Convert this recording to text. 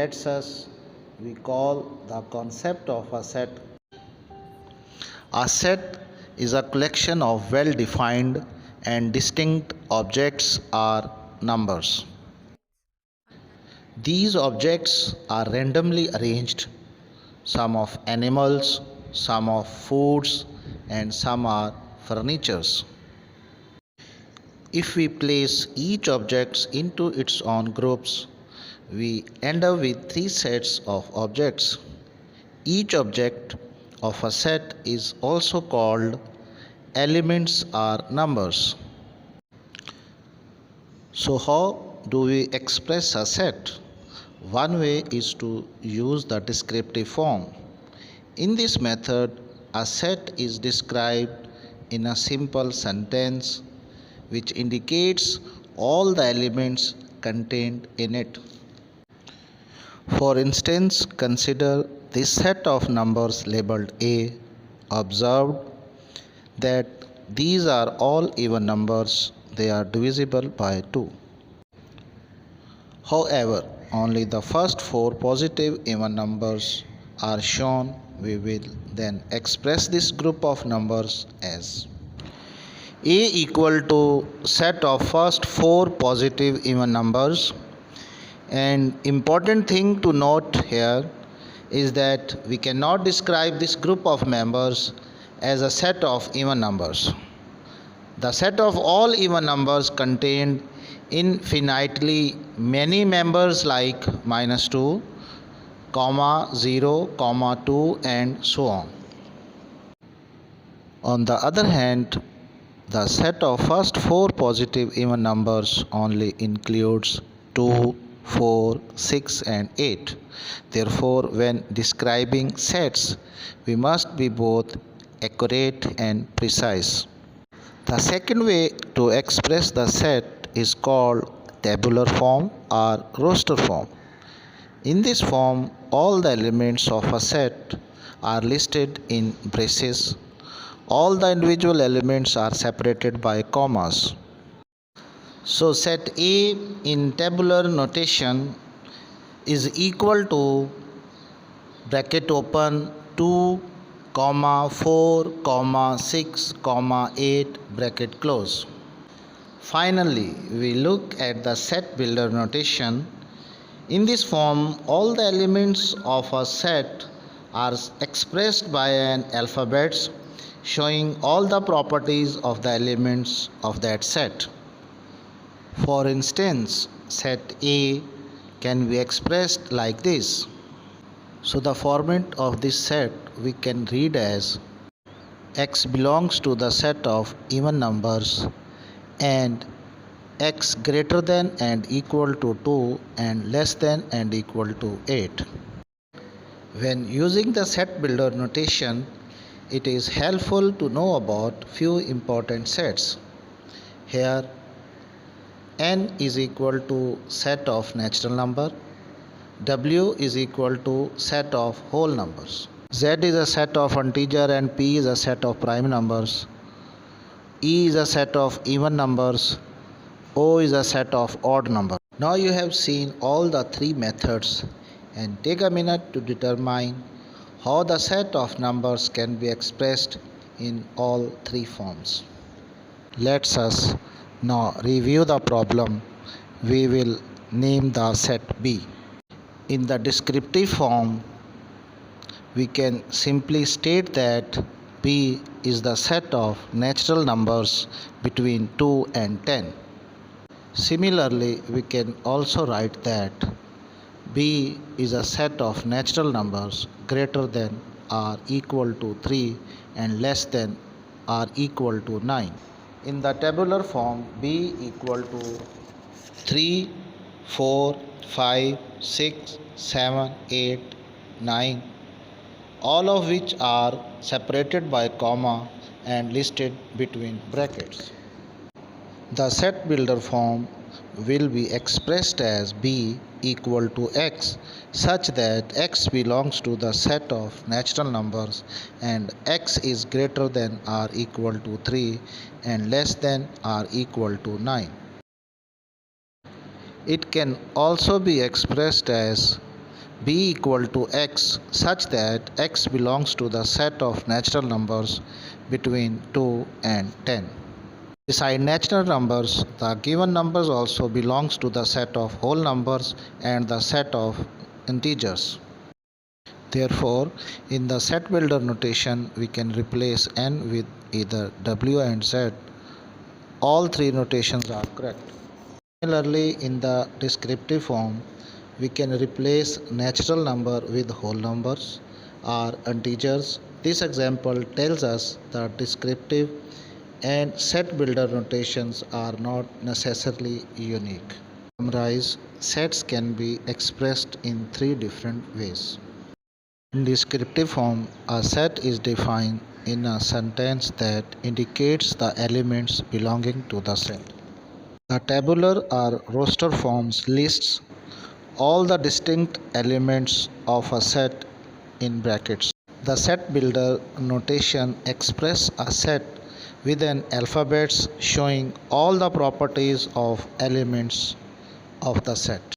lets us recall the concept of a set. A set is a collection of well defined and distinct objects or numbers. These objects are randomly arranged, some of animals, some of foods, and some are furnitures. If we place each object into its own groups, we end up with three sets of objects. Each object of a set is also called elements or numbers. So, how do we express a set? One way is to use the descriptive form. In this method, a set is described in a simple sentence which indicates all the elements contained in it. For instance, consider this set of numbers labeled A. Observe that these are all even numbers, they are divisible by 2. However, only the first 4 positive even numbers are shown. We will then express this group of numbers as A equal to set of first 4 positive even numbers. And important thing to note here is that we cannot describe this group of members as a set of even numbers. The set of all even numbers contained infinitely many members like -2, 0, 2 and so on. On the other hand, the set of first 4 positive even numbers only includes 2, 4, 6 and 8. Therefore, when describing sets, we must be both accurate and precise. The second way to express the set is called tabular form or roster form. In this form, all the elements of a set are listed in braces. All the individual elements are separated by commas. So set A in tabular notation is equal to bracket open 2, 4, 6, 8 bracket close. Finally, we look at the set builder notation. In this form, all the elements of a set are expressed by an alphabet showing all the properties of the elements of that set. For instance, set A can be expressed like this. So the format of this set we can read as x belongs to the set of even numbers and x greater than and equal to 2 and less than and equal to 8. When using the set builder notation, it is helpful to know about few important sets. Here n is equal to set of natural number, w is equal to set of whole numbers, z is a set of integer and p is a set of prime numbers, e is a set of even numbers, o is a set of odd numbers. Now you have seen all the three methods, and take a minute to determine how the set of numbers can be expressed in all three forms. Let us now review the problem. We will name the set B. In the descriptive form, we can simply state that B is the set of natural numbers between 2 and 10. Similarly, we can also write that B is a set of natural numbers greater than or equal to 3 and less than or equal to 9. In the tabular form, B equal to 3, 4, 5, 6, 7, 8, 9, all of which are separated by comma and listed between brackets. The set builder form will be expressed as B equal to x such that x belongs to the set of natural numbers and x is greater than or equal to 3 and less than or equal to 9. It can also be expressed as b equal to x such that x belongs to the set of natural numbers between 2 and 10. Beside natural numbers, the given numbers also belongs to the set of whole numbers and the set of integers. Therefore, in the set builder notation, we can replace n with either w and z. All three notations are correct. Similarly, in the descriptive form, we can replace natural number with whole numbers or integers. This example tells us that descriptive and set builder notations are not necessarily unique. To summarize, sets can be expressed in three different ways. In descriptive form, a set is defined in a sentence that indicates the elements belonging to the set. The tabular or roster forms lists all the distinct elements of a set in brackets. The set builder notation expresses a set with an alphabets showing all the properties of elements of the set.